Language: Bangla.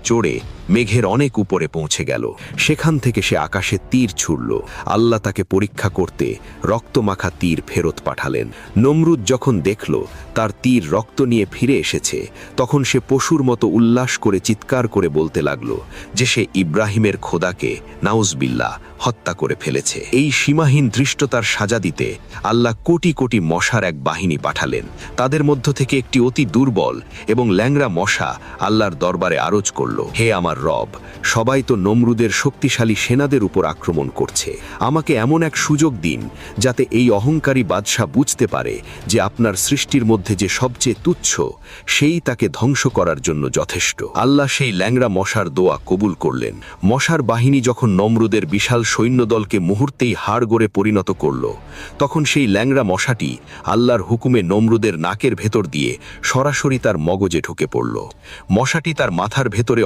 চড়ে মেঘের অনেক উপরে পৌঁছে গেল। সেখান থেকে সে আকাশে তীর ছুড়ল। আল্লাহ তাকে পরীক্ষা করতে রক্তমাখা তীর ফেরত পাঠালেন। নমরুদ যখন দেখল তার তীর রক্ত নিয়ে ফিরে এসেছে, তখন সে পশুর মতো উল্লাস করে চিৎকার করে বলতে লাগল যে সে ইব্রাহিমের খোদাকে নাউজবিল্লাহ হত্যা করে ফেলেছে। এই সীমাহীন ধৃষ্টতার সাজা দিতে আল্লাহ কোটি কোটি মশার এক বাহিনী পাঠালেন। তাদের মধ্য থেকে একটি অতি দুর্বল এবং ল্যাংড়া মশা আল্লাহর দরবারে আরজ করল, হে আমার রব, সবাই তো নমরুদের শক্তিশালী সেনাদের উপর আক্রমণ করছে। আমাকে এমন এক সুযোগ দিন যাতে এই অহংকারী বাদশাহ বুঝতে পারে যে আপনার সৃষ্টির মধ্যে যে সবচেয়ে তুচ্ছ সেই তাকে ধ্বংস করার জন্য যথেষ্ট। আল্লাহ সেই ল্যাংড়া মশার দোয়া কবুল করলেন। মশার বাহিনী যখন নমরুদের বিশাল সৈন্যদলকে মুহূর্তেই হাড় গড়ে পরিণত করল, তখন সেই ল্যাংড়া মশাটি আল্লাহর হুকুমে নমরুদের নাকের ভেতর দিয়ে সরাসরি তার মগজে ঢুকে পড়ল। মশাটি তার মাথার ভেতরে